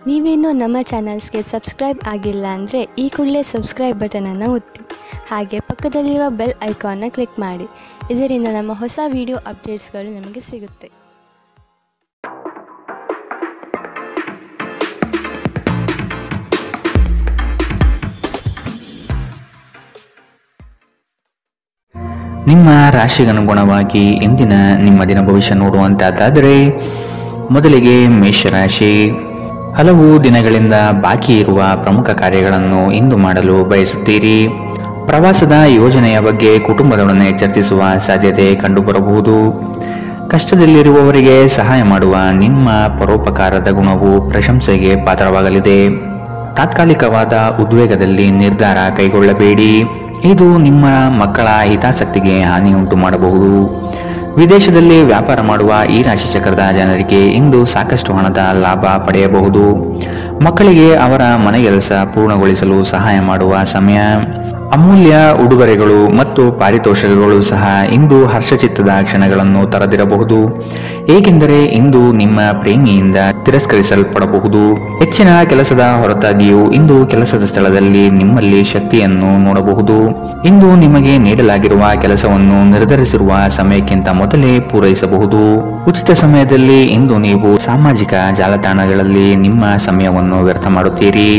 ನೀವೇನೂ ನಮ್ಮ ಚಾನಲ್ಸ್ಗೆ ಸಬ್ಸ್ಕ್ರೈಬ್ ಆಗಿಲ್ಲ ಅಂದರೆ ಈ ಕೂಡಲೇ ಸಬ್ಸ್ಕ್ರೈಬ್ ಬಟನನ್ನು ಒತ್ತಿ. ಹಾಗೆ ಪಕ್ಕದಲ್ಲಿರುವ ಬೆಲ್ ಐಕಾನ್ನ ಕ್ಲಿಕ್ ಮಾಡಿ. ಇದರಿಂದ ನಮ್ಮ ಹೊಸ ವಿಡಿಯೋ ಅಪ್ಡೇಟ್ಸ್ಗಳು ನಿಮಗೆ ಸಿಗುತ್ತೆ. ನಿಮ್ಮ ರಾಶಿಗನುಗುಣವಾಗಿ ಇಂದಿನ ನಿಮ್ಮ ದಿನ ಭವಿಷ್ಯ ನೋಡುವಂತಾದರೆ ಮೊದಲಿಗೆ ಮೇಷರಾಶಿ. ಹಲವು ದಿನಗಳಿಂದ ಬಾಕಿ ಇರುವ ಪ್ರಮುಖ ಕಾರ್ಯಗಳನ್ನು ಇಂದು ಮಾಡಲು ಬಯಸುತ್ತೀರಿ. ಪ್ರವಾಸದ ಯೋಜನೆಯ ಬಗ್ಗೆ ಕುಟುಂಬದೊಡನೆ ಚರ್ಚಿಸುವ ಸಾಧ್ಯತೆ ಕಂಡುಬರಬಹುದು. ಕಷ್ಟದಲ್ಲಿರುವವರಿಗೆ ಸಹಾಯ ಮಾಡುವ ನಿಮ್ಮ ಪರೋಪಕಾರದ ಗುಣವು ಪ್ರಶಂಸೆಗೆ ಪಾತ್ರವಾಗಲಿದೆ. ತಾತ್ಕಾಲಿಕವಾದ ಉದ್ವೇಗದಲ್ಲಿ ನಿರ್ಧಾರ ಕೈಗೊಳ್ಳಬೇಡಿ. ಇದು ನಿಮ್ಮ ಮಕ್ಕಳ ಹಿತಾಸಕ್ತಿಗೆ ಹಾನಿ ಉಂಟು ಮಾಡಬಹುದು. ವಿದೇಶದಲ್ಲಿ ವ್ಯಾಪಾರ ಮಾಡುವ ಈ ರಾಶಿ ಚಕ್ರದ ಜನರಿಗೆ ಇಂದು ಸಾಕಷ್ಟು ಹಣದ ಲಾಭ ಪಡೆಯಬಹುದು. ಮಕ್ಕಳಿಗೆ ಅವರ ಮನೆಗೆಲಸ ಪೂರ್ಣಗೊಳಿಸಲು ಸಹಾಯ ಮಾಡುವ ಸಮಯ. ಅಮೂಲ್ಯ ಉಡುಗೊರೆಗಳು ಮತ್ತು ಪಾರಿತೋಷಕಗಳು ಸಹ ಇಂದು ಹರ್ಷಚಿತ್ತದ ಕ್ಷಣಗಳನ್ನು ತರದಿರಬಹುದು, ಏಕೆಂದರೆ ಇಂದು ನಿಮ್ಮ ಪ್ರೇಮಿಯಿಂದ ತಿರಸ್ಕರಿಸಲ್ಪಡಬಹುದು. ಹೆಚ್ಚಿನ ಕೆಲಸದ ಹೊರತಾಗಿಯೂ ಇಂದು ಕೆಲಸದ ಸ್ಥಳದಲ್ಲಿ ನಿಮ್ಮಲ್ಲಿ ಶಕ್ತಿಯನ್ನು ನೋಡಬಹುದು. ಇಂದು ನಿಮಗೆ ನೀಡಲಾಗಿರುವ ಕೆಲಸವನ್ನು ನಿರ್ಧರಿಸಿರುವ ಸಮಯಕ್ಕಿಂತ ಮೊದಲೇ ಪೂರೈಸಬಹುದು. ಉಚಿತ ಸಮಯದಲ್ಲಿ ಇಂದು ನೀವು ಸಾಮಾಜಿಕ ಜಾಲತಾಣಗಳಲ್ಲಿ ನಿಮ್ಮ ಸಮಯವನ್ನು ವ್ಯರ್ಥ ಮಾಡುತ್ತೀರಿ.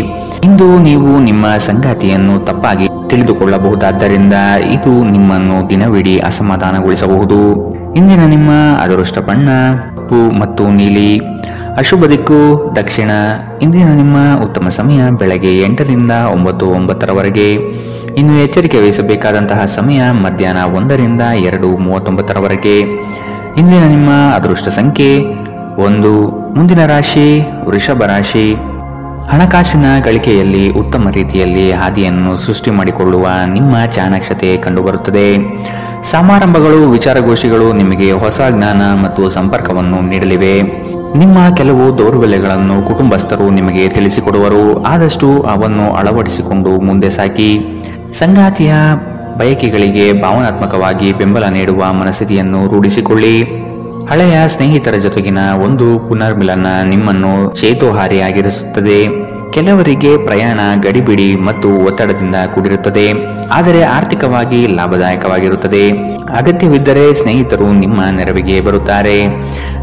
ಇಂದು ನೀವು ನಿಮ್ಮ ಸಂಗಾತಿಯನ್ನು ತಪ್ಪಾಗಿ ತಿಳಿದುಕೊಳ್ಳಬಹುದಾದ್ದರಿಂದ ಇದು ನಿಮ್ಮನ್ನು ದಿನವಿಡೀ ಅಸಮಾಧಾನಗೊಳಿಸಬಹುದು. ಇಂದಿನ ನಿಮ್ಮ ಅದೃಷ್ಟ ಬಣ್ಣ ಕಪ್ಪು ಮತ್ತು ನೀಲಿ. ಅಶುಭ ದಿಕ್ಕು ದಕ್ಷಿಣ. ಇಂದಿನ ನಿಮ್ಮ ಉತ್ತಮ ಸಮಯ ಬೆಳಗ್ಗೆ 8 ರಿಂದ 9:09 ಇನ್ನು ಎಚ್ಚರಿಕೆ ವಹಿಸಬೇಕಾದಂತಹ ಸಮಯ ಮಧ್ಯಾಹ್ನ 1 ರಿಂದ 2:39 ಇಂದಿನ ನಿಮ್ಮ ಅದೃಷ್ಟ ಸಂಖ್ಯೆ 1. ಮುಂದಿನ ರಾಶಿ ವೃಷಭ ರಾಶಿ. ಹಣಕಾಸಿನ ಗಳಿಕೆಯಲ್ಲಿ ಉತ್ತಮ ರೀತಿಯಲ್ಲಿ ಹಾದಿಯನ್ನು ಸೃಷ್ಟಿ ಮಾಡಿಕೊಳ್ಳುವ ನಿಮ್ಮ ಚಾಣಾಕ್ಷತೆ ಕಂಡುಬರುತ್ತದೆ. ಸಮಾರಂಭಗಳು, ವಿಚಾರಗೋಷ್ಠಿಗಳು ನಿಮಗೆ ಹೊಸ ಜ್ಞಾನ ಮತ್ತು ಸಂಪರ್ಕವನ್ನು ನೀಡಲಿವೆ. ನಿಮ್ಮ ಕೆಲವು ದೌರ್ಬಲ್ಯಗಳನ್ನು ಕುಟುಂಬಸ್ಥರು ನಿಮಗೆ ತಿಳಿಸಿಕೊಡುವರು. ಆದಷ್ಟು ಅವನ್ನು ಅಳವಡಿಸಿಕೊಂಡು ಮುಂದೆ ಸಾಗಿ. ಸಂಗಾತಿಯ ಬಯಕೆಗಳಿಗೆ ಭಾವನಾತ್ಮಕವಾಗಿ ಬೆಂಬಲ ನೀಡುವ ಮನಸ್ಥಿತಿಯನ್ನು ರೂಢಿಸಿಕೊಳ್ಳಿ. ಹಳೆಯ ಸ್ನೇಹಿತರ ಜೊತೆಗಿನ ಒಂದು ಪುನರ್ಮಿಲನ ನಿಮ್ಮನ್ನು ಚೇತೋಹಾರಿಯಾಗಿರಿಸುತ್ತದೆ. ಕೆಲವರಿಗೆ ಪ್ರಯಾಣ ಗಡಿಬಿಡಿ ಮತ್ತು ಒತ್ತಡದಿಂದ ಕೂಡಿರುತ್ತದೆ, ಆದರೆ ಆರ್ಥಿಕವಾಗಿ ಲಾಭದಾಯಕವಾಗಿರುತ್ತದೆ. ಅಗತ್ಯವಿದ್ದರೆ ಸ್ನೇಹಿತರು ನಿಮ್ಮ ನೆರವಿಗೆ ಬರುತ್ತಾರೆ.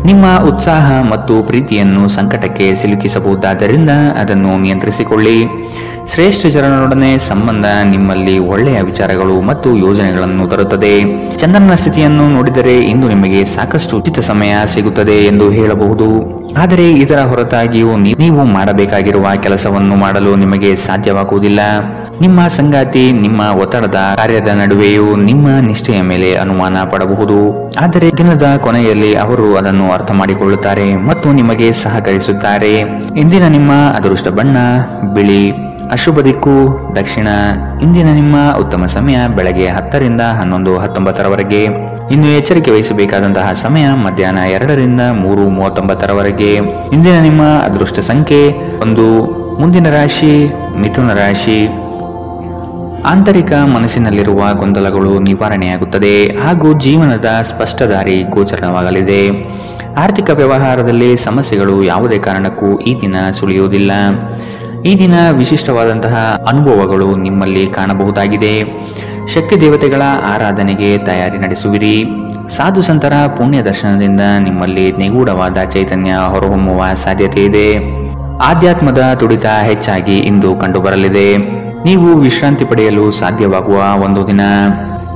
ನಿಮ್ಮ ಉತ್ಸಾಹ ಮತ್ತು ಪ್ರೀತಿಯನ್ನು ಸಂಕಟಕ್ಕೆ ಸಿಲುಕಿಸಬಹುದಾದ್ದರಿಂದ ಅದನ್ನು ನಿಯಂತ್ರಿಸಿಕೊಳ್ಳಿ. ಶ್ರೇಷ್ಠ ಜನರೊಡನೆ ಸಂಬಂಧ ನಿಮ್ಮಲ್ಲಿ ಒಳ್ಳೆಯ ವಿಚಾರಗಳು ಮತ್ತು ಯೋಜನೆಗಳನ್ನು ತರುತ್ತದೆ. ಚಂದ್ರನ ಸ್ಥಿತಿಯನ್ನು ನೋಡಿದರೆ ಇಂದು ನಿಮಗೆ ಸಾಕಷ್ಟು ಉಚಿತ ಸಮಯ ಸಿಗುತ್ತದೆ ಎಂದು ಹೇಳಬಹುದು. ಆದರೆ ಇದರ ಹೊರತಾಗಿಯೂ ನೀವು ಮಾಡಬೇಕಾಗಿರುವ ಕೆಲಸವನ್ನು ಮಾಡಲು ನಿಮಗೆ ಸಾಧ್ಯವಾಗುವುದಿಲ್ಲ. ನಿಮ್ಮ ಸಂಗಾತಿ ನಿಮ್ಮ ಒತ್ತಡದ ಕಾರ್ಯದ ನಡುವೆಯೂ ನಿಮ್ಮ ನಿಷ್ಠೆಯ ಮೇಲೆ ಅನುಮಾನ ಪಡಬಹುದು, ಆದರೆ ದಿನದ ಕೊನೆಯಲ್ಲಿ ಅವರು ಅದನ್ನು ಅರ್ಥ ಮಾಡಿಕೊಳ್ಳುತ್ತಾರೆ ಮತ್ತು ನಿಮಗೆ ಸಹಕರಿಸುತ್ತಾರೆ. ಇಂದಿನ ನಿಮ್ಮ ಅದೃಷ್ಟ ಬಣ್ಣ ಬಿಳಿ. ಅಶುಭ ದಿಕ್ಕು ದಕ್ಷಿಣ. ಇಂದಿನ ನಿಮ್ಮ ಉತ್ತಮ ಸಮಯ ಬೆಳಗ್ಗೆ 10 ರಿಂದ 11:19 ಇನ್ನು ಎಚ್ಚರಿಕೆ ವಹಿಸಬೇಕಾದಂತಹ ಸಮಯ ಮಧ್ಯಾಹ್ನ 2 ರಿಂದ 3:39 ಇಂದಿನ ನಿಮ್ಮ ಅದೃಷ್ಟ ಸಂಖ್ಯೆ 1. ಮುಂದಿನ ರಾಶಿ ಮಿಥುನ ರಾಶಿ. ಆಂತರಿಕ ಮನಸ್ಸಿನಲ್ಲಿರುವ ಗೊಂದಲಗಳು ನಿವಾರಣೆಯಾಗುತ್ತದೆ ಹಾಗೂ ಜೀವನದ ಸ್ಪಷ್ಟ ದಾರಿ ಗೋಚರವಾಗಲಿದೆ. ಆರ್ಥಿಕ ವ್ಯವಹಾರದಲ್ಲಿ ಸಮಸ್ಯೆಗಳು ಯಾವುದೇ ಕಾರಣಕ್ಕೂ ಈ ದಿನ ಸುಳಿಯುವುದಿಲ್ಲ. ಈ ದಿನ ವಿಶಿಷ್ಟವಾದಂತಹ ಅನುಭವಗಳು ನಿಮ್ಮಲ್ಲಿ ಕಾಣಬಹುದಾಗಿದೆ. ಶಕ್ತಿ ದೇವತೆಗಳ ಆರಾಧನೆಗೆ ತಯಾರಿ ನಡೆಸುವಿರಿ. ಸಾಧು ಸಂತರ ಪುಣ್ಯ ದರ್ಶನದಿಂದ ನಿಮ್ಮಲ್ಲಿ ನಿಗೂಢವಾದ ಚೈತನ್ಯ ಹೊರಹೊಮ್ಮುವ ಸಾಧ್ಯತೆ ಇದೆ. ಆಧ್ಯಾತ್ಮದ ತುಡಿತ ಹೆಚ್ಚಾಗಿ ಇಂದು ಕಂಡುಬರಲಿದೆ. ನೀವು ವಿಶ್ರಾಂತಿ ಪಡೆಯಲು ಸಾಧ್ಯವಾಗುವ ಒಂದು ದಿನ.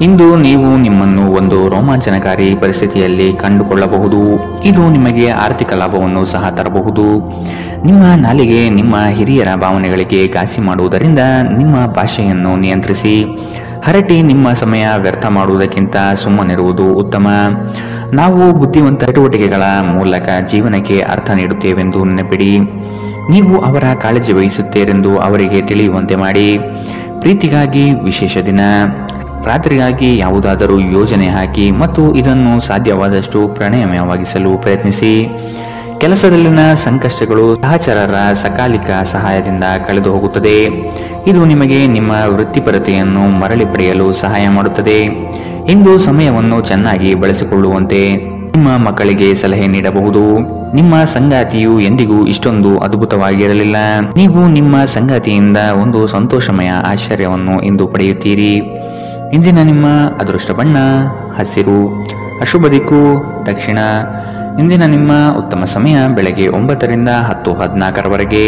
ಇಂದು ನೀವು ನಿಮ್ಮನ್ನು ಒಂದು ರೋಮಾಂಚನಕಾರಿ ಪರಿಸ್ಥಿತಿಯಲ್ಲಿ ಕಂಡುಕೊಳ್ಳಬಹುದು. ಇದು ನಿಮಗೆ ಆರ್ಥಿಕ ಲಾಭವನ್ನು ಸಹ ತರಬಹುದು. ನಿಮ್ಮ ನಾಲಿಗೆ ನಿಮ್ಮ ಹಿರಿಯರ ಭಾವನೆಗಳಿಗೆ ಘಾಸಿ ಮಾಡುವುದರಿಂದ ನಿಮ್ಮ ಭಾಷೆಯನ್ನು ನಿಯಂತ್ರಿಸಿ. ಹರಟಿ ನಿಮ್ಮ ಸಮಯ ವ್ಯರ್ಥ ಮಾಡುವುದಕ್ಕಿಂತ ಸುಮ್ಮನಿರುವುದು ಉತ್ತಮ. ನಾವು ಬುದ್ಧಿವಂತ ಚಟುವಟಿಕೆಗಳ ಮೂಲಕ ಜೀವನಕ್ಕೆ ಅರ್ಥ ನೀಡುತ್ತೇವೆಂದು ನೆನಪಿಡಿ. ನೀವು ಅವರ ಕಾಳಜಿ ವಹಿಸುತ್ತೀರೆಂದು ಅವರಿಗೆ ತಿಳಿಯುವಂತೆ ಮಾಡಿ. ಪ್ರೀತಿಗಾಗಿ ವಿಶೇಷ ದಿನ. ರಾತ್ರಿಗಾಗಿ ಯಾವುದಾದರೂ ಯೋಜನೆ ಹಾಕಿ ಮತ್ತು ಇದನ್ನು ಸಾಧ್ಯವಾದಷ್ಟು ಪ್ರಣಯಮಯವಾಗಿಸಲು ಪ್ರಯತ್ನಿಸಿ. ಕೆಲಸದಲ್ಲಿನ ಸಂಕಷ್ಟಗಳು ಸಹಚರರ ಸಕಾಲಿಕ ಸಹಾಯದಿಂದ ಕಳೆದು ಹೋಗುತ್ತದೆ. ಇದು ನಿಮಗೆ ನಿಮ್ಮ ವೃತ್ತಿಪರತೆಯನ್ನು ಮರಳಿ ಪಡೆಯಲು ಸಹಾಯ ಮಾಡುತ್ತದೆ. ಇಂದು ಸಮಯವನ್ನು ಚೆನ್ನಾಗಿ ಬಳಸಿಕೊಳ್ಳುವಂತೆ ನಿಮ್ಮ ಮಕ್ಕಳಿಗೆ ಸಲಹೆ ನೀಡಬಹುದು. ನಿಮ್ಮ ಸಂಗಾತಿಯು ಎಂದಿಗೂ ಇಷ್ಟೊಂದು ಅದ್ಭುತವಾಗಿರಲಿಲ್ಲ. ನೀವು ನಿಮ್ಮ ಸಂಗಾತಿಯಿಂದ ಒಂದು ಸಂತೋಷಮಯ ಆಶ್ಚರ್ಯವನ್ನು ಇಂದು ಪಡೆಯುತ್ತೀರಿ. ಇಂದಿನ ನಿಮ್ಮ ಅದೃಷ್ಟ ಬಣ್ಣ ಹಸಿರು, ಅಶುಭ ದಿಕ್ಕು ದಕ್ಷಿಣ. ಇಂದಿನ ನಿಮ್ಮ ಉತ್ತಮ ಸಮಯ ಬೆಳಗ್ಗೆ 9 ರಿಂದ 10:14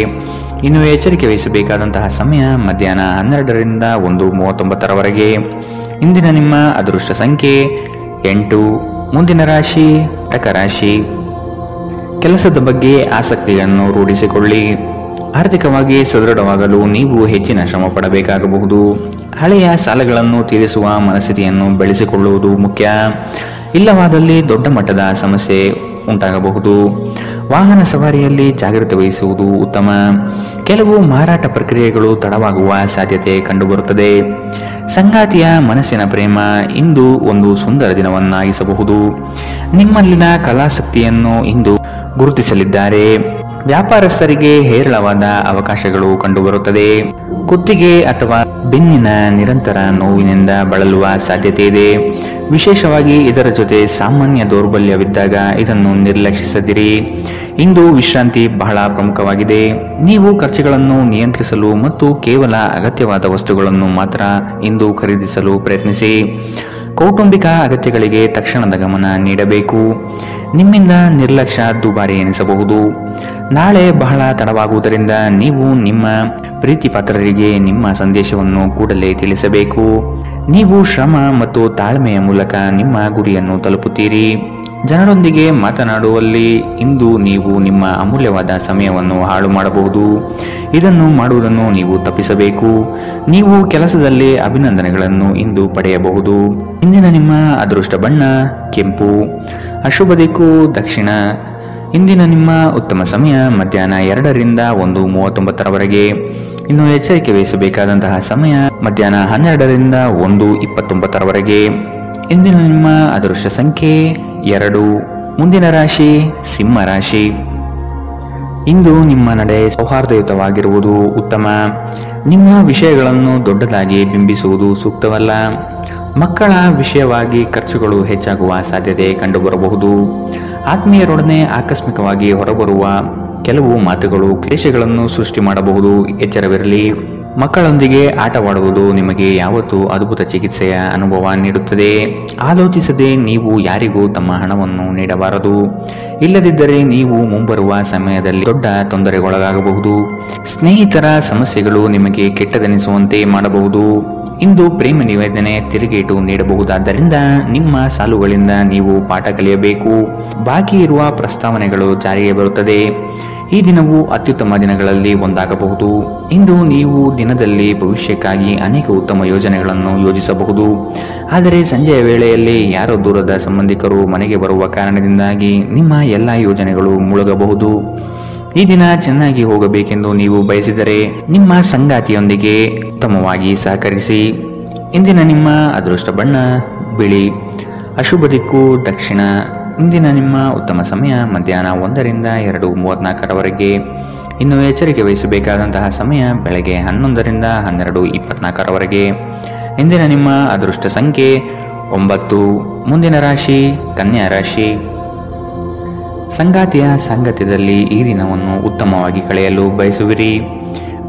ಇನ್ನು ಎಚ್ಚರಿಕೆ ವಹಿಸಬೇಕಾದಂತಹ ಸಮಯ ಮಧ್ಯಾಹ್ನ 12 ರಿಂದ 1:39. ಇಂದಿನ ನಿಮ್ಮ ಅದೃಷ್ಟ ಸಂಖ್ಯೆ 8. ಮುಂದಿನ ರಾಶಿ ಕಟಕ ರಾಶಿ. ಕೆಲಸದ ಬಗ್ಗೆ ಆಸಕ್ತಿಯನ್ನು ರೂಢಿಸಿಕೊಳ್ಳಿ. ಆರ್ಥಿಕವಾಗಿ ಸದೃಢವಾಗಲು ನೀವು ಹೆಚ್ಚಿನ ಶ್ರಮ ಪಡಬೇಕಾಗಬಹುದು. ಹಳೆಯ ಸಾಲಗಳನ್ನು ತೀರಿಸುವ ಮನಸ್ಥಿತಿಯನ್ನು ಬೆಳೆಸಿಕೊಳ್ಳುವುದು ಮುಖ್ಯ. ಇಲ್ಲವಾದಲ್ಲಿ ದೊಡ್ಡ ಮಟ್ಟದ ಸಮಸ್ಯೆ ಉಂಟಾಗಬಹುದು. ವಾಹನ ಸವಾರಿಯಲ್ಲಿ ಜಾಗೃತಿ ವಹಿಸುವುದು ಉತ್ತಮ. ಕೆಲವು ಮಾರಾಟ ಪ್ರಕ್ರಿಯೆಗಳು ತಡವಾಗುವ ಸಾಧ್ಯತೆ ಕಂಡುಬರುತ್ತದೆ. ಸಂಗಾತಿಯ ಮನಸ್ಸಿನ ಪ್ರೇಮ ಇಂದು ಒಂದು ಸುಂದರ ದಿನವನ್ನಾಗಿಸಬಹುದು. ನಿಮ್ಮಲ್ಲಿನ ಕಲಾಸಕ್ತಿಯನ್ನು ಇಂದು ಗುರುತಿಸಲಿದ್ದಾರೆ. ವ್ಯಾಪಾರಸ್ಥರಿಗೆ ಹೇರಳವಾದ ಅವಕಾಶಗಳು ಕಂಡುಬರುತ್ತದೆ. ಕುತ್ತಿಗೆ ಅಥವಾ ಬೆನ್ನಿನ ನಿರಂತರ ನೋವಿನಿಂದ ಬಳಲುವ ಸಾಧ್ಯತೆ ಇದೆ. ವಿಶೇಷವಾಗಿ ಇದರ ಜೊತೆ ಸಾಮಾನ್ಯ ದೌರ್ಬಲ್ಯವಿದ್ದಾಗ ಇದನ್ನು ನಿರ್ಲಕ್ಷಿಸದಿರಿ. ಇಂದು ವಿಶ್ರಾಂತಿ ಬಹಳ ಪ್ರಮುಖವಾಗಿದೆ. ನೀವು ಖರ್ಚುಗಳನ್ನು ನಿಯಂತ್ರಿಸಲು ಮತ್ತು ಕೇವಲ ಅಗತ್ಯವಾದ ವಸ್ತುಗಳನ್ನು ಮಾತ್ರ ಇಂದು ಖರೀದಿಸಲು ಪ್ರಯತ್ನಿಸಿ. ಕೌಟುಂಬಿಕ ಅಗತ್ಯಗಳಿಗೆ ತಕ್ಷಣದ ಗಮನ ನೀಡಬೇಕು. ನಿಮ್ಮಿಂದ ನಿರ್ಲಕ್ಷ್ಯ ದುಬಾರಿ ಎನಿಸಬಹುದು. ನಾಳೆ ಬಹಳ ತಡವಾಗುವುದರಿಂದ ನೀವು ನಿಮ್ಮ ಪ್ರೀತಿ ಪಾತ್ರರಿಗೆ ನಿಮ್ಮ ಸಂದೇಶವನ್ನು ಕೂಡಲೇ ತಿಳಿಸಬೇಕು. ನೀವು ಶ್ರಮ ಮತ್ತು ತಾಳ್ಮೆಯ ಮೂಲಕ ನಿಮ್ಮ ಗುರಿಯನ್ನು ತಲುಪುತ್ತೀರಿ. ಜನರೊಂದಿಗೆ ಮಾತನಾಡುವಲ್ಲಿ ಇಂದು ನೀವು ನಿಮ್ಮ ಅಮೂಲ್ಯವಾದ ಸಮಯವನ್ನು ಹಾಳು ಮಾಡಬಹುದು. ಇದನ್ನು ಮಾಡುವುದನ್ನು ನೀವು ತಪ್ಪಿಸಬೇಕು. ನೀವು ಕೆಲಸದಲ್ಲಿ ಅಭಿನಂದನೆಗಳನ್ನು ಇಂದು ಪಡೆಯಬಹುದು. ಇಂದಿನ ನಿಮ್ಮ ಅದೃಷ್ಟ ಬಣ್ಣ ಕೆಂಪು, ಅಶುಭ ದಿಕ್ಕು ದಕ್ಷಿಣ. ಇಂದಿನ ನಿಮ್ಮ ಉತ್ತಮ ಸಮಯ ಮಧ್ಯಾಹ್ನ 2 ರಿಂದ 1:39. ಇನ್ನು ಎಚ್ಚರಿಕೆ ವಹಿಸಬೇಕಾದಂತಹ ಸಮಯ ಮಧ್ಯಾಹ್ನ 12 ರಿಂದ 1:29. ಇಂದಿನ ನಿಮ್ಮ ಅದೃಷ್ಟ ಸಂಖ್ಯೆ 2. ಮುಂದಿನ ರಾಶಿ ಸಿಂಹ ರಾಶಿ. ಇಂದು ನಿಮ್ಮ ನಡೆ ಸೌಹಾರ್ದಯುತವಾಗಿರುವುದು ಉತ್ತಮ. ನಿಮ್ಮ ವಿಷಯಗಳನ್ನು ದೊಡ್ಡದಾಗಿ ಬಿಂಬಿಸುವುದು ಸೂಕ್ತವಲ್ಲ. ಮಕ್ಕಳ ವಿಷಯವಾಗಿ ಖರ್ಚುಗಳು ಹೆಚ್ಚಾಗುವ ಸಾಧ್ಯತೆ ಕಂಡುಬರಬಹುದು. ಆತ್ಮೀಯರೊಡನೆ ಆಕಸ್ಮಿಕವಾಗಿ ಹೊರಬರುವ ಕೆಲವು ಮಾತುಗಳು ಕ್ಲೇಶಗಳನ್ನು ಸೃಷ್ಟಿ ಮಾಡಬಹುದು. ಎಚ್ಚರವಿರಲಿ. ಮಕ್ಕಳೊಂದಿಗೆ ಆಟವಾಡುವುದು ನಿಮಗೆ ಯಾವತ್ತೂ ಅದ್ಭುತ ಚಿಕಿತ್ಸೆಯ ಅನುಭವ ನೀಡುತ್ತದೆ. ಆಲೋಚಿಸದೆ ನೀವು ಯಾರಿಗೂ ತಮ್ಮ ಹಣವನ್ನು ನೀಡಬಾರದು. ಇಲ್ಲದಿದ್ದರೆ ನೀವು ಮುಂಬರುವ ಸಮಯದಲ್ಲಿ ದೊಡ್ಡ ತೊಂದರೆಗೊಳಗಾಗಬಹುದು. ಸ್ನೇಹಿತರ ಸಮಸ್ಯೆಗಳು ನಿಮಗೆ ಕೆಟ್ಟದೆನಿಸುವಂತೆ ಮಾಡಬಹುದು. ಇಂದು ಪ್ರೇಮ ನಿವೇದನೆ ತಿರುಗೇಟು ನೀಡಬಹುದಾದ್ದರಿಂದ ನಿಮ್ಮ ಸಾಲುಗಳಿಂದ ನೀವು ಪಾಠ ಕಲಿಯಬೇಕು. ಬಾಕಿ ಇರುವ ಪ್ರಸ್ತಾವನೆಗಳು ಜಾರಿಗೆ ಬರುತ್ತದೆ. ಈ ದಿನವು ಅತ್ಯುತ್ತಮ ದಿನಗಳಲ್ಲಿ ಒಂದಾಗಬಹುದು. ಇಂದು ನೀವು ದಿನದಲ್ಲಿ ಭವಿಷ್ಯಕ್ಕಾಗಿ ಅನೇಕ ಉತ್ತಮ ಯೋಜನೆಗಳನ್ನು ಯೋಜಿಸಬಹುದು. ಆದರೆ ಸಂಜೆಯ ವೇಳೆಯಲ್ಲಿ ಯಾರೋ ದೂರದ ಸಂಬಂಧಿಕರು ಮನೆಗೆ ಬರುವ ಕಾರಣದಿಂದಾಗಿ ನಿಮ್ಮ ಎಲ್ಲ ಯೋಜನೆಗಳು ಮುಳುಗಬಹುದು. ಈ ದಿನ ಚೆನ್ನಾಗಿ ಹೋಗಬೇಕೆಂದು ನೀವು ಬಯಸಿದರೆ ನಿಮ್ಮ ಸಂಗಾತಿಯೊಂದಿಗೆ ಉತ್ತಮವಾಗಿ ಸಹಕರಿಸಿ. ಇಂದಿನ ನಿಮ್ಮ ಅದೃಷ್ಟ ಬಣ್ಣ ಬಿಳಿ, ಅಶುಭ ದಿಕ್ಕು ದಕ್ಷಿಣ. ಇಂದಿನ ನಿಮ್ಮ ಉತ್ತಮ ಸಮಯ ಮಧ್ಯಾಹ್ನ 1 ರಿಂದ 2:34. ಇನ್ನು ಎಚ್ಚರಿಕೆ ವಹಿಸಬೇಕಾದಂತಹ ಸಮಯ ಬೆಳಗ್ಗೆ 11 ರಿಂದ 12:24. ಇಂದಿನ ನಿಮ್ಮ ಅದೃಷ್ಟ ಸಂಖ್ಯೆ 9. ಮುಂದಿನ ರಾಶಿ ಕನ್ಯಾ ರಾಶಿ. ಸಂಗಾತಿಯ ಸಾಂಗತ್ಯದಲ್ಲಿ ಈ ದಿನವನ್ನು ಉತ್ತಮವಾಗಿ ಕಳೆಯಲು ಬಯಸುವಿರಿ.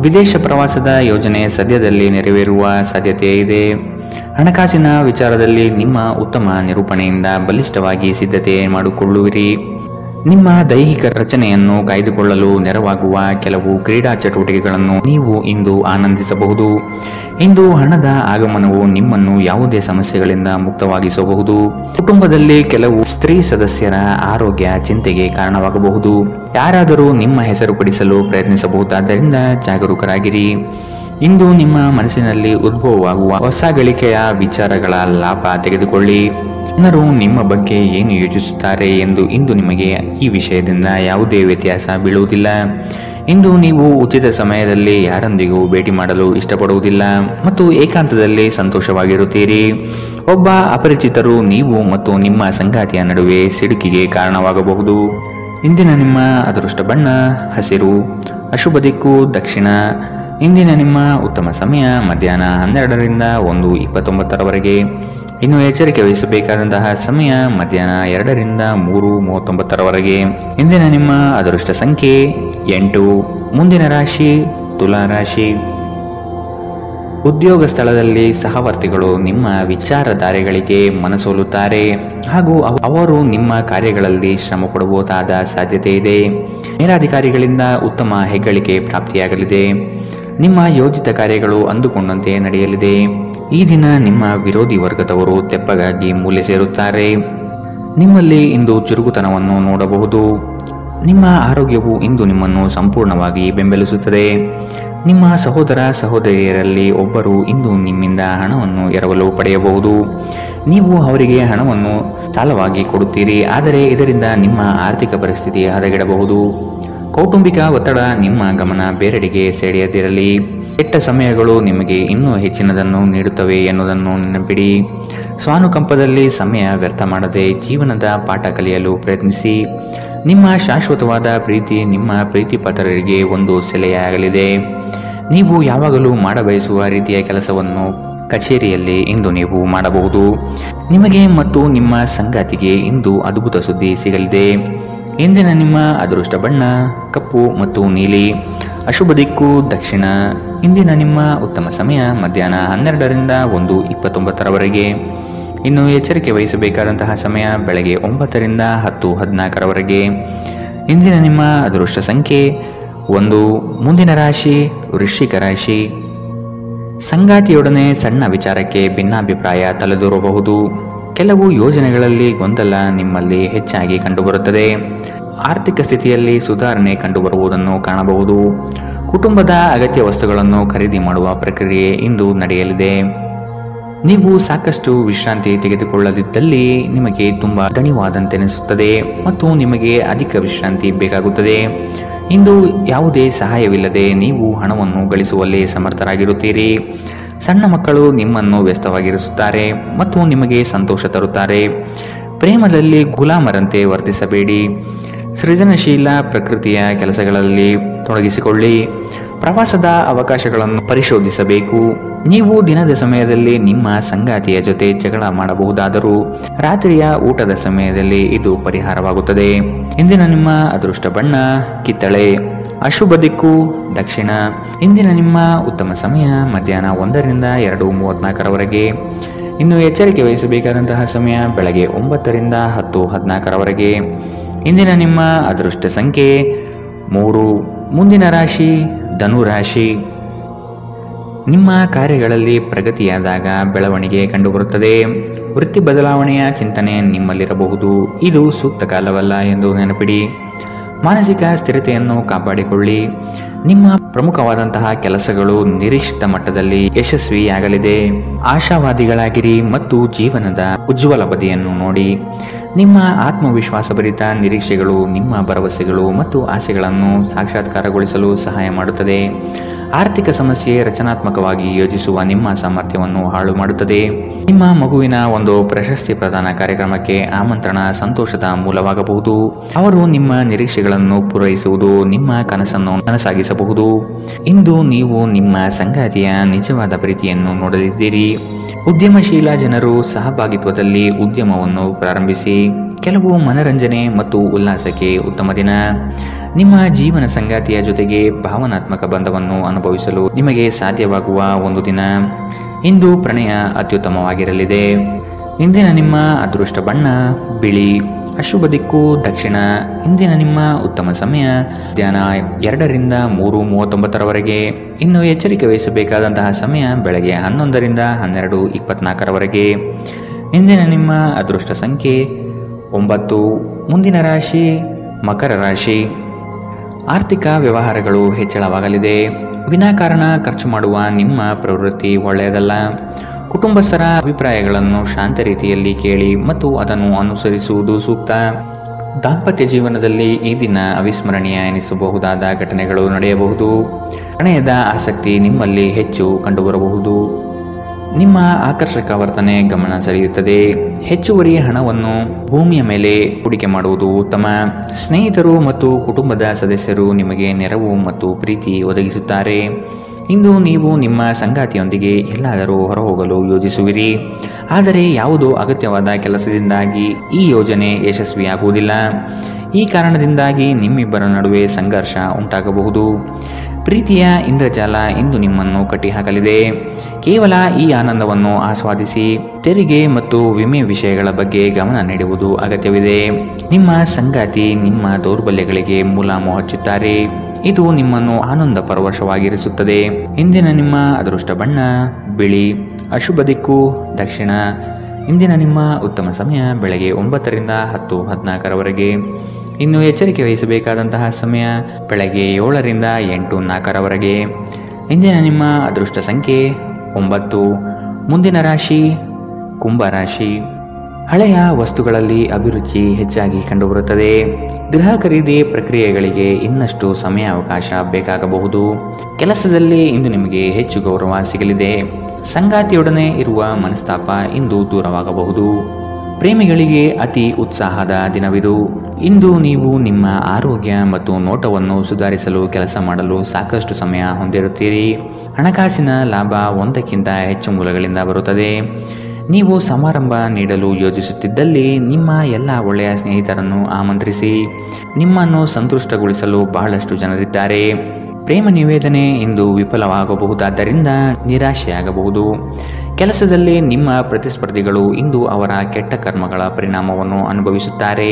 ವಿದೇಶ ಪ್ರವಾಸದ ಯೋಜನೆ ಸದ್ಯದಲ್ಲಿ ನೆರವೇರುವ ಸಾಧ್ಯತೆ ಇದೆ. ಹಣಕಾಸಿನ ವಿಚಾರದಲ್ಲಿ ನಿಮ್ಮ ಉತ್ತಮ ನಿರೂಪಣೆಯಿಂದ ಬಲಿಷ್ಠವಾಗಿ ಸಿದ್ಧತೆ ಮಾಡಿಕೊಳ್ಳುವಿರಿ. ನಿಮ್ಮ ದೈಹಿಕ ರಚನೆಯನ್ನು ಕಾಯ್ದುಕೊಳ್ಳಲು ನೆರವಾಗುವ ಕೆಲವು ಕ್ರೀಡಾ ಚಟುವಟಿಕೆಗಳನ್ನು ನೀವು ಇಂದು ಆನಂದಿಸಬಹುದು. ಇಂದು ಹಣದ ಆಗಮನವು ನಿಮ್ಮನ್ನು ಯಾವುದೇ ಸಮಸ್ಯೆಗಳಿಂದ ಮುಕ್ತವಾಗಿಸಬಹುದು. ಕುಟುಂಬದಲ್ಲಿ ಕೆಲವು ಸ್ತ್ರೀ ಸದಸ್ಯರ ಆರೋಗ್ಯ ಚಿಂತೆಗೆ ಕಾರಣವಾಗಬಹುದು. ಯಾರಾದರೂ ನಿಮ್ಮ ಹೆಸರು ಪಡಿಸಲು ಪ್ರಯತ್ನಿಸಬಹುದಾದ್ದರಿಂದ ಜಾಗರೂಕರಾಗಿರಿ. ಇಂದು ನಿಮ್ಮ ಮನಸ್ಸಿನಲ್ಲಿ ಉದ್ಭವವಾಗುವ ಹೊಸ ಗಳಿಕೆಯ ವಿಚಾರಗಳ ಲಾಭ ತೆಗೆದುಕೊಳ್ಳಿ. ಜನರು ನಿಮ್ಮ ಬಗ್ಗೆ ಏನು ಯೋಚಿಸುತ್ತಾರೆ ಎಂದು ಇಂದು ನಿಮಗೆ ಈ ವಿಷಯದಿಂದ ಯಾವುದೇ ವ್ಯತ್ಯಾಸ ಬೀಳುವುದಿಲ್ಲ. ಇಂದು ನೀವು ಉಚಿತ ಸಮಯದಲ್ಲಿ ಯಾರೊಂದಿಗೂ ಭೇಟಿ ಮಾಡಲು ಇಷ್ಟಪಡುವುದಿಲ್ಲ ಮತ್ತು ಏಕಾಂತದಲ್ಲಿ ಸಂತೋಷವಾಗಿರುತ್ತೀರಿ. ಒಬ್ಬ ಅಪರಿಚಿತರು ನೀವು ಮತ್ತು ನಿಮ್ಮ ಸಂಗಾತಿಯ ನಡುವೆ ಸಿಡುಕಿಗೆ ಕಾರಣವಾಗಬಹುದು. ಇಂದಿನ ನಿಮ್ಮ ಅದೃಷ್ಟ ಬಣ್ಣ ಹಸಿರು, ಅಶುಭ ದಿಕ್ಕು ದಕ್ಷಿಣ. ಇಂದಿನ ನಿಮ್ಮ ಉತ್ತಮ ಸಮಯ ಮಧ್ಯಾಹ್ನ 12 ರಿಂದ 1:29. ಇನ್ನು ಎಚ್ಚರಿಕೆ ವಹಿಸಬೇಕಾದಂತಹ ಸಮಯ ಮಧ್ಯಾಹ್ನ 2ರಿಂದ 3:39 ಇಂದಿನ ನಿಮ್ಮ ಅದೃಷ್ಟ ಸಂಖ್ಯೆ 8. ಮುಂದಿನ ರಾಶಿ ತುಲಾ ರಾಶಿ. ಉದ್ಯೋಗ ಸ್ಥಳದಲ್ಲಿ ಸಹವರ್ತಿಗಳು ನಿಮ್ಮ ವಿಚಾರಧಾರೆಗಳಿಗೆ ಮನಸೋಲುತ್ತಾರೆ ಹಾಗೂ ಅವರು ನಿಮ್ಮ ಕಾರ್ಯಗಳಲ್ಲಿ ಶ್ರಮ ಪಡಬಹುದಾದ ಸಾಧ್ಯತೆ ಇದೆ. ಮೇಲಾಧಿಕಾರಿಗಳಿಂದ ಉತ್ತಮ ಹೆಗ್ಗಳಿಕೆ ಪ್ರಾಪ್ತಿಯಾಗಲಿದೆ. ನಿಮ್ಮ ಯೋಜಿತ ಕಾರ್ಯಗಳು ಅಂದುಕೊಂಡಂತೆ ನಡೆಯಲಿದೆ. ಈ ದಿನ ನಿಮ್ಮ ವಿರೋಧಿ ವರ್ಗದವರು ತೆಪ್ಪಗಾಗಿ ಮೂಲೆ ಸೇರುತ್ತಾರೆ. ನಿಮ್ಮಲ್ಲಿ ಇಂದು ಚುರುಕುತನವನ್ನು ನೋಡಬಹುದು. ನಿಮ್ಮ ಆರೋಗ್ಯವು ಇಂದು ನಿಮ್ಮನ್ನು ಸಂಪೂರ್ಣವಾಗಿ ಬೆಂಬಲಿಸುತ್ತದೆ. ನಿಮ್ಮ ಸಹೋದರ ಸಹೋದರಿಯರಲ್ಲಿ ಒಬ್ಬರು ಇಂದು ನಿಮ್ಮಿಂದ ಹಣವನ್ನು ಎರವಲು ಪಡೆಯಬಹುದು. ನೀವು ಅವರಿಗೆ ಹಣವನ್ನು ಸಾಲವಾಗಿ ಕೊಡುತ್ತೀರಿ, ಆದರೆ ಇದರಿಂದ ನಿಮ್ಮ ಆರ್ಥಿಕ ಪರಿಸ್ಥಿತಿ ಹದಗೆಡಬಹುದು. ಕೌಟುಂಬಿಕ ಒತ್ತಡ ನಿಮ್ಮ ಗಮನ ಬೇರೆಡೆಗೆ ಸೆಳೆಯದಿರಲಿ. ಕೆಟ್ಟ ಸಮಯಗಳು ನಿಮಗೆ ಇನ್ನೂ ಹೆಚ್ಚಿನದನ್ನು ನೀಡುತ್ತವೆ ಎನ್ನುವುದನ್ನು ನೆನಪಿಡಿ. ಸ್ವಾನುಕಂಪದಲ್ಲಿ ಸಮಯ ವ್ಯರ್ಥ ಮಾಡದೆ ಜೀವನದ ಪಾಠ ಕಲಿಯಲು ಪ್ರಯತ್ನಿಸಿ. ನಿಮ್ಮ ಶಾಶ್ವತವಾದ ಪ್ರೀತಿ ನಿಮ್ಮ ಪ್ರೀತಿಪಾತ್ರರಿಗೆ ಒಂದು ಸೆಲೆಯಾಗಲಿದೆ. ನೀವು ಯಾವಾಗಲೂ ಮಾಡಬಯಸುವ ರೀತಿಯ ಕೆಲಸವನ್ನು ಕಚೇರಿಯಲ್ಲಿ ಇಂದು ನೀವು ಮಾಡಬಹುದು. ನಿಮಗೆ ಮತ್ತು ನಿಮ್ಮ ಸಂಗಾತಿಗೆ ಇಂದು ಅದ್ಭುತ ಸುದ್ದಿ ಸಿಗಲಿದೆ. ಇಂದಿನ ನಿಮ್ಮ ಅದೃಷ್ಟ ಬಣ್ಣ ಕಪ್ಪು ಮತ್ತು ನೀಲಿ. ಅಶುಭ ದಿಕ್ಕು ದಕ್ಷಿಣ. ಇಂದಿನ ನಿಮ್ಮ ಉತ್ತಮ ಸಮಯ ಮಧ್ಯಾಹ್ನ 12ರಿಂದ 1:29. ಇನ್ನು ಎಚ್ಚರಿಕೆ ವಹಿಸಬೇಕಾದಂತಹ ಸಮಯ ಬೆಳಗ್ಗೆ 9ರಿಂದ 10:14. ಇಂದಿನ ನಿಮ್ಮ ಅದೃಷ್ಟ ಸಂಖ್ಯೆ 1. ಮುಂದಿನ ರಾಶಿ ವೃಶ್ಚಿಕ ರಾಶಿ. ಸಂಗಾತಿಯೊಡನೆ ಸಣ್ಣ ವಿಚಾರಕ್ಕೆ ಭಿನ್ನಾಭಿಪ್ರಾಯ ತಲೆದೂರಬಹುದು. ಕೆಲವು ಯೋಜನೆಗಳಲ್ಲಿ ಗೊಂದಲ ನಿಮ್ಮಲ್ಲಿ ಹೆಚ್ಚಾಗಿ ಕಂಡುಬರುತ್ತದೆ. ಆರ್ಥಿಕ ಸ್ಥಿತಿಯಲ್ಲಿ ಸುಧಾರಣೆ ಕಂಡುಬರುವುದನ್ನು ಕಾಣಬಹುದು. ಕುಟುಂಬದ ಅಗತ್ಯ ವಸ್ತುಗಳನ್ನು ಖರೀದಿ ಮಾಡುವ ಪ್ರಕ್ರಿಯೆ ಇಂದು ನಡೆಯಲಿದೆ. ನೀವು ಸಾಕಷ್ಟು ವಿಶ್ರಾಂತಿ ತೆಗೆದುಕೊಳ್ಳದಿದ್ದಲ್ಲಿ ನಿಮಗೆ ತುಂಬಾ ದಣಿವಾದಂತೆನಿಸುತ್ತದೆ ಮತ್ತು ನಿಮಗೆ ಅಧಿಕ ವಿಶ್ರಾಂತಿ ಬೇಕಾಗುತ್ತದೆ. ಇಂದು ಯಾವುದೇ ಸಹಾಯವಿಲ್ಲದೆ ನೀವು ಹಣವನ್ನು ಗಳಿಸುವಲ್ಲಿ ಸಮರ್ಥರಾಗಿರುತ್ತೀರಿ. ಸಣ್ಣ ಮಕ್ಕಳು ನಿಮ್ಮನ್ನು ವ್ಯಸ್ತವಾಗಿರಿಸುತ್ತಾರೆ ಮತ್ತು ನಿಮಗೆ ಸಂತೋಷ ತರುತ್ತಾರೆ. ಪ್ರೇಮದಲ್ಲಿ ಗುಲಾಮರಂತೆ ವರ್ತಿಸಬೇಡಿ. ಸೃಜನಶೀಲ ಪ್ರಕೃತಿಯ ಕೆಲಸಗಳಲ್ಲಿ ತೊಡಗಿಸಿಕೊಳ್ಳಿ. ಪ್ರವಾಸದ ಅವಕಾಶಗಳನ್ನು ಪರಿಶೋಧಿಸಬೇಕು. ನೀವು ದಿನದ ಸಮಯದಲ್ಲಿ ನಿಮ್ಮ ಸಂಗಾತಿಯ ಜೊತೆ ಜಗಳ ಮಾಡಬಹುದಾದರೂ ರಾತ್ರಿಯ ಊಟದ ಸಮಯದಲ್ಲಿ ಇದು ಪರಿಹಾರವಾಗುತ್ತದೆ. ಇಂದಿನ ನಿಮ್ಮ ಅದೃಷ್ಟ ಬಣ್ಣ ಕಿತ್ತಳೆ. ಅಶುಭ ದಿಕ್ಕು ದಕ್ಷಿಣ. ಇಂದಿನ ನಿಮ್ಮ ಉತ್ತಮ ಸಮಯ ಮಧ್ಯಾಹ್ನ 1ರಿಂದ 2:34. ಇನ್ನು ಎಚ್ಚರಿಕೆ ವಹಿಸಬೇಕಾದಂತಹ ಸಮಯ ಬೆಳಗ್ಗೆ 9ರಿಂದ 10:14. ಇಂದಿನ ನಿಮ್ಮ ಅದೃಷ್ಟ ಸಂಖ್ಯೆ 3. ಮುಂದಿನ ರಾಶಿ ಧನು ರಾಶಿ. ನಿಮ್ಮ ಕಾರ್ಯಗಳಲ್ಲಿ ಪ್ರಗತಿಯಾದಾಗ ಬೆಳವಣಿಗೆ ಕಂಡುಬರುತ್ತದೆ. ವೃತ್ತಿ ಬದಲಾವಣೆಯ ಚಿಂತನೆ ನಿಮ್ಮಲ್ಲಿರಬಹುದು. ಇದು ಸೂಕ್ತ ಕಾಲವಲ್ಲ ಎಂದು ನೆನಪಿಡಿ. ಮಾನಸಿಕ ಸ್ಥಿರತೆಯನ್ನು ಕಾಪಾಡಿಕೊಳ್ಳಿ. ನಿಮ್ಮ ಪ್ರಮುಖವಾದಂತಹ ಕೆಲಸಗಳು ನಿರೀಕ್ಷಿತ ಮಟ್ಟದಲ್ಲಿ ಯಶಸ್ವಿಯಾಗಲಿದೆ. ಆಶಾವಾದಿಗಳಾಗಿರಿ ಮತ್ತು ಜೀವನದ ಉಜ್ವಲ ಬದಿಯನ್ನು ನೋಡಿ. ನಿಮ್ಮ ಆತ್ಮವಿಶ್ವಾಸಭರಿತ ನಿರೀಕ್ಷೆಗಳು ನಿಮ್ಮ ಭರವಸೆಗಳು ಮತ್ತು ಆಸೆಗಳನ್ನು ಸಾಕ್ಷಾತ್ಕಾರಗೊಳಿಸಲು ಸಹಾಯ ಮಾಡುತ್ತದೆ. ಆರ್ಥಿಕ ಸಮಸ್ಯೆ ರಚನಾತ್ಮಕವಾಗಿ ಯೋಚಿಸುವ ನಿಮ್ಮ ಸಾಮರ್ಥ್ಯವನ್ನು ಹಾಳು ಮಾಡುತ್ತದೆ. ನಿಮ್ಮ ಮಗುವಿನ ಒಂದು ಪ್ರಶಸ್ತಿ ಪ್ರದಾನ ಕಾರ್ಯಕ್ರಮಕ್ಕೆ ಆಮಂತ್ರಣ ಸಂತೋಷದ ಮೂಲವಾಗಬಹುದು. ಅವರು ನಿಮ್ಮ ನಿರೀಕ್ಷೆಗಳನ್ನು ಪೂರೈಸುವುದು ನಿಮ್ಮ ಕನಸನ್ನು ನನಸಾಗಿಸಬಹುದು. ಇಂದು ನೀವು ನಿಮ್ಮ ಸಂಗಾತಿಯ ನಿಜವಾದ ಪ್ರೀತಿಯನ್ನು ನೋಡಲಿದ್ದೀರಿ. ಉದ್ಯಮಶೀಲ ಜನರು ಸಹಭಾಗಿತ್ವದಲ್ಲಿ ಉದ್ಯಮವನ್ನು ಪ್ರಾರಂಭಿಸಿ. ಕೆಲವು ಮನರಂಜನೆ ಮತ್ತು ಉಲ್ಲಾಸಕ್ಕೆ ಉತ್ತಮ ದಿನ. ನಿಮ್ಮ ಜೀವನ ಸಂಗಾತಿಯ ಜೊತೆಗೆ ಭಾವನಾತ್ಮಕ ಬಂಧವನ್ನು ಅನುಭವಿಸಲು ನಿಮಗೆ ಸಾಧ್ಯವಾಗುವ ಒಂದು ದಿನ. ಇಂದು ಪ್ರಣಯ ಅತ್ಯುತ್ತಮವಾಗಿರಲಿದೆ. ಇಂದಿನ ನಿಮ್ಮ ಅದೃಷ್ಟ ಬಣ್ಣ ಬಿಳಿ. ಅಶುಭ ದಿಕ್ಕು ದಕ್ಷಿಣ. ಇಂದಿನ ನಿಮ್ಮ ಉತ್ತಮ ಸಮಯ ಮಧ್ಯಾಹ್ನ 2ರಿಂದ 3:39. ಇನ್ನು ಎಚ್ಚರಿಕೆ ವಹಿಸಬೇಕಾದಂತಹ ಸಮಯ ಬೆಳಗ್ಗೆ 11ರಿಂದ 12:24. ಇಂದಿನ ನಿಮ್ಮ ಅದೃಷ್ಟ ಸಂಖ್ಯೆ 9. ಮುಂದಿನ ರಾಶಿ ಮಕರ ರಾಶಿ. ಆರ್ಥಿಕ ವ್ಯವಹಾರಗಳು ಹೆಚ್ಚಳವಾಗಲಿದೆ. ವಿನಾಕಾರಣ ಖರ್ಚು ಮಾಡುವ ನಿಮ್ಮ ಪ್ರವೃತ್ತಿ ಒಳ್ಳೆಯದಲ್ಲ. ಕುಟುಂಬಸ್ಥರ ಅಭಿಪ್ರಾಯಗಳನ್ನು ಶಾಂತ ರೀತಿಯಲ್ಲಿ ಕೇಳಿ ಮತ್ತು ಅದನ್ನು ಅನುಸರಿಸುವುದು ಸೂಕ್ತ. ದಾಂಪತ್ಯ ಜೀವನದಲ್ಲಿ ಈ ದಿನ ಅವಿಸ್ಮರಣೀಯ ಎನಿಸಬಹುದಾದ ಘಟನೆಗಳು ನಡೆಯಬಹುದು. ಪ್ರಣಯದ ಆಸಕ್ತಿ ನಿಮ್ಮಲ್ಲಿ ಹೆಚ್ಚು ಕಂಡುಬರಬಹುದು. ನಿಮ್ಮ ಆಕರ್ಷಕ ವರ್ತನೆ ಗಮನ ಸೆಳೆಯುತ್ತದೆ. ಹೆಚ್ಚುವರಿ ಹಣವನ್ನು ಭೂಮಿಯ ಮೇಲೆ ಹೂಡಿಕೆ ಮಾಡುವುದು ಉತ್ತಮ. ಸ್ನೇಹಿತರು ಮತ್ತು ಕುಟುಂಬದ ಸದಸ್ಯರು ನಿಮಗೆ ನೆರವು ಮತ್ತು ಪ್ರೀತಿ ಒದಗಿಸುತ್ತಾರೆ. ಇಂದು ನೀವು ನಿಮ್ಮ ಸಂಗಾತಿಯೊಂದಿಗೆ ಎಲ್ಲಾದರೂ ಹೊರಹೋಗಲು ಯೋಜಿಸುವಿರಿ. ಆದರೆ ಯಾವುದೋ ಅಗತ್ಯವಾದ ಕೆಲಸದಿಂದಾಗಿ ಈ ಯೋಜನೆ ಯಶಸ್ವಿಯಾಗುವುದಿಲ್ಲ. ಈ ಕಾರಣದಿಂದಾಗಿ ನಿಮ್ಮಿಬ್ಬರ ನಡುವೆ ಸಂಘರ್ಷ ಉಂಟಾಗಬಹುದು. ಪ್ರೀತಿಯ ಇಂದ್ರಜಾಲ ಇಂದು ನಿಮ್ಮನ್ನು ಕಟ್ಟಿಹಾಕಲಿದೆ. ಕೇವಲ ಈ ಆನಂದವನ್ನು ಆಸ್ವಾದಿಸಿ. ತೆರಿಗೆ ಮತ್ತು ವಿಮೆ ವಿಷಯಗಳ ಬಗ್ಗೆ ಗಮನ ನೀಡುವುದು ಅಗತ್ಯವಿದೆ. ನಿಮ್ಮ ಸಂಗಾತಿ ನಿಮ್ಮ ದೌರ್ಬಲ್ಯಗಳಿಗೆ ಮುಲಾಮು ಹಚ್ಚುತ್ತಾರೆ. ಇದು ನಿಮ್ಮನ್ನು ಆನಂದ ಪರವಶವಾಗಿರಿಸುತ್ತದೆ. ಇಂದಿನ ನಿಮ್ಮ ಅದೃಷ್ಟ ಬಣ್ಣ ಬಿಳಿ. ಅಶುಭ ದಿಕ್ಕು ದಕ್ಷಿಣ. ಇಂದಿನ ನಿಮ್ಮ ಉತ್ತಮ ಸಮಯ ಬೆಳಗ್ಗೆ 9 ರಿಂದ 10:14 ಇನ್ನು ಎಚ್ಚರಿಕೆ ವಹಿಸಬೇಕಾದಂತಹ ಸಮಯ ಬೆಳಗ್ಗೆ 7 ರಿಂದ 8:04 ಇಂದಿನ ನಿಮ್ಮ ಅದೃಷ್ಟ ಸಂಖ್ಯೆ 9. ಮುಂದಿನ ರಾಶಿ ಕುಂಭ ರಾಶಿ. ಹಳೆಯ ವಸ್ತುಗಳಲ್ಲಿ ಅಭಿರುಚಿ ಹೆಚ್ಚಾಗಿ ಕಂಡುಬರುತ್ತದೆ. ಗೃಹ ಖರೀದಿ ಪ್ರಕ್ರಿಯೆಗಳಿಗೆ ಇನ್ನಷ್ಟು ಸಮಯಾವಕಾಶ ಬೇಕಾಗಬಹುದು. ಕೆಲಸದಲ್ಲಿ ಇಂದು ನಿಮಗೆ ಹೆಚ್ಚು ಗೌರವ ಸಿಗಲಿದೆ. ಸಂಗಾತಿಯೊಡನೆ ಇರುವ ಮನಸ್ತಾಪ ಇಂದು ದೂರವಾಗಬಹುದು. ಪ್ರೇಮಿಗಳಿಗೆ ಅತಿ ಉತ್ಸಾಹದ ದಿನವಿದು. ಇಂದು ನೀವು ನಿಮ್ಮ ಆರೋಗ್ಯ ಮತ್ತು ನೋಟವನ್ನು ಸುಧಾರಿಸಲು ಕೆಲಸ ಮಾಡಲು ಸಾಕಷ್ಟು ಸಮಯ ಹೊಂದಿರುತ್ತೀರಿ. ಹಣಕಾಸಿನ ಲಾಭ ಒಂದಕ್ಕಿಂತ ಹೆಚ್ಚು ಮೂಲಗಳಿಂದ ಬರುತ್ತದೆ. ನೀವು ಸಮಾರಂಭ ನೀಡಲು ಯೋಜಿಸುತ್ತಿದ್ದಲ್ಲಿ ನಿಮ್ಮ ಎಲ್ಲ ಒಳ್ಳೆಯ ಸ್ನೇಹಿತರನ್ನು ಆಮಂತ್ರಿಸಿ. ನಿಮ್ಮನ್ನು ಸಂತುಷ್ಟಗೊಳಿಸಲು ಬಹಳಷ್ಟು ಜನರಿದ್ದಾರೆ. ಪ್ರೇಮ ನಿವೇದನೆ ಇಂದು ವಿಫಲವಾಗಬಹುದಾದ್ದರಿಂದ ನಿರಾಶೆಯಾಗಬಹುದು. ಕೆಲಸದಲ್ಲಿ ನಿಮ್ಮ ಪ್ರತಿಸ್ಪರ್ಧಿಗಳು ಇಂದು ಅವರ ಕೆಟ್ಟ ಕರ್ಮಗಳ ಪರಿಣಾಮವನ್ನು ಅನುಭವಿಸುತ್ತಾರೆ.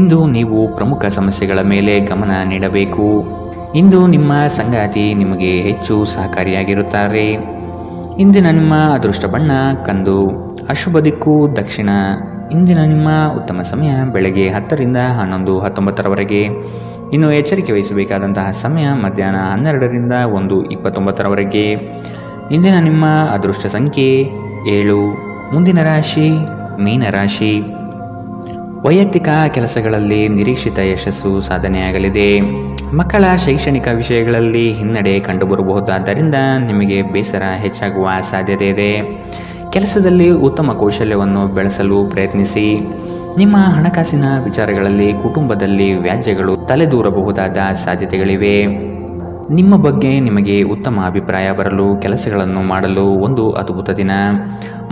ಇಂದು ನೀವು ಪ್ರಮುಖ ಸಮಸ್ಯೆಗಳ ಮೇಲೆ ಗಮನ ನೀಡಬೇಕು. ಇಂದು ನಿಮ್ಮ ಸಂಗಾತಿ ನಿಮಗೆ ಹೆಚ್ಚು ಸಹಕಾರಿಯಾಗಿರುತ್ತಾರೆ. ಇಂದಿನ ನಿಮ್ಮ ಅದೃಷ್ಟ ಬಣ್ಣ ಕಂದು. ಅಶುಭ ದಿಕ್ಕು ದಕ್ಷಿಣ. ಇಂದಿನ ನಿಮ್ಮ ಉತ್ತಮ ಸಮಯ ಬೆಳಗ್ಗೆ 10 ರಿಂದ 11:19 ಇನ್ನು ಎಚ್ಚರಿಕೆ ವಹಿಸಬೇಕಾದಂತಹ ಸಮಯ ಮಧ್ಯಾಹ್ನ 12 ರಿಂದ 1:29 ಇಂದಿನ ನಿಮ್ಮ ಅದೃಷ್ಟ ಸಂಖ್ಯೆ 7. ಮುಂದಿನ ರಾಶಿ ಮೀನರಾಶಿ. ವೈಯಕ್ತಿಕ ಕೆಲಸಗಳಲ್ಲಿ ನಿರೀಕ್ಷಿತ ಯಶಸ್ಸು ಸಾಧನೆಯಾಗಲಿದೆ. ಮಕ್ಕಳ ಶೈಕ್ಷಣಿಕ ವಿಷಯಗಳಲ್ಲಿ ಹಿನ್ನಡೆ ಕಂಡುಬರಬಹುದಾದ್ದರಿಂದ ನಿಮಗೆ ಬೇಸರ ಹೆಚ್ಚಾಗುವ ಸಾಧ್ಯತೆ ಇದೆ. ಕೆಲಸದಲ್ಲಿ ಉತ್ತಮ ಕೌಶಲ್ಯವನ್ನು ಬೆಳೆಸಲು ಪ್ರಯತ್ನಿಸಿ. ನಿಮ್ಮ ಹಣಕಾಸಿನ ವಿಚಾರಗಳಲ್ಲಿ ಕುಟುಂಬದಲ್ಲಿ ವ್ಯಾಜ್ಯಗಳು ತಲೆದೂರಬಹುದಾದ ಸಾಧ್ಯತೆಗಳಿವೆ. ನಿಮ್ಮ ಬಗ್ಗೆ ನಿಮಗೆ ಉತ್ತಮ ಅಭಿಪ್ರಾಯ ಬರಲು ಕೆಲಸಗಳನ್ನು ಮಾಡಲು ಒಂದು ಅದ್ಭುತ ದಿನ.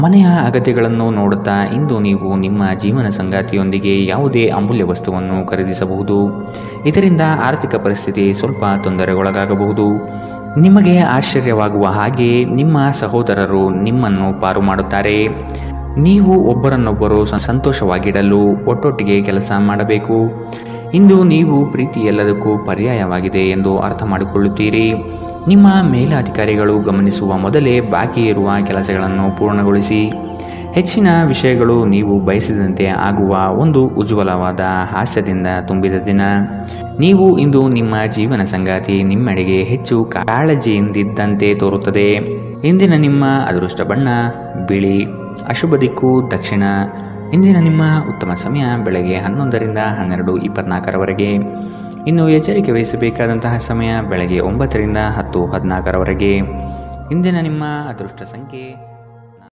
ಮನೆಯ ಅಗತ್ಯಗಳನ್ನು ನೋಡುತ್ತಾ ಇಂದು ನೀವು ನಿಮ್ಮ ಜೀವನ ಸಂಗಾತಿಯೊಂದಿಗೆ ಯಾವುದೇ ಅಮೂಲ್ಯ ವಸ್ತುವನ್ನು ಖರೀದಿಸಬಹುದು. ಇದರಿಂದ ಆರ್ಥಿಕ ಪರಿಸ್ಥಿತಿ ಸ್ವಲ್ಪ ತೊಂದರೆಗೊಳಗಾಗಬಹುದು. ನಿಮಗೆ ಆಶ್ಚರ್ಯವಾಗುವ ಹಾಗೆ ನಿಮ್ಮ ಸಹೋದರರು ನಿಮ್ಮನ್ನು ಪಾರು ಮಾಡುತ್ತಾರೆ. ನೀವು ಒಬ್ಬರನ್ನೊಬ್ಬರು ಸಂತೋಷವಾಗಿಡಲು ಒಟ್ಟೊಟ್ಟಿಗೆ ಕೆಲಸ ಮಾಡಬೇಕು. ಇಂದು ನೀವು ಪ್ರೀತಿ ಎಲ್ಲದಕ್ಕೂ ಪರ್ಯಾಯವಾಗಿದೆ ಎಂದು ಅರ್ಥ ಮಾಡಿಕೊಳ್ಳುತ್ತೀರಿ. ನಿಮ್ಮ ಮೇಲಾಧಿಕಾರಿಗಳು ಗಮನಿಸುವ ಮೊದಲೇ ಬಾಕಿ ಇರುವ ಕೆಲಸಗಳನ್ನು ಪೂರ್ಣಗೊಳಿಸಿ. ಹೆಚ್ಚಿನ ವಿಷಯಗಳು ನೀವು ಬಯಸಿದಂತೆ ಆಗುವ ಒಂದು ಉಜ್ವಲವಾದ ಹಾಸ್ಯದಿಂದ ತುಂಬಿದ ದಿನ. ನೀವು ಇಂದು ನಿಮ್ಮ ಜೀವನ ಸಂಗಾತಿ ನಿಮ್ಮೆಡೆಗೆ ಹೆಚ್ಚು ಕಾಳಜಿಯಿಂದಿದ್ದಂತೆ ತೋರುತ್ತದೆ. ಇಂದಿನ ನಿಮ್ಮ ಅದೃಷ್ಟ ಬಣ್ಣ ಬಿಳಿ. ಅಶುಭ ದಿಕ್ಕು ದಕ್ಷಿಣ. ಇಂದಿನ ನಿಮ್ಮ ಉತ್ತಮ ಸಮಯ ಬೆಳಗ್ಗೆ 11 ರಿಂದ 12:24 ಇನ್ನು ಎಚ್ಚರಿಕೆ ವಹಿಸಬೇಕಾದಂತಹ ಸಮಯ ಬೆಳಗ್ಗೆ 9 ರಿಂದ 10:14 ಇಂದಿನ ನಿಮ್ಮ ಅದೃಷ್ಟ ಸಂಖ್ಯೆ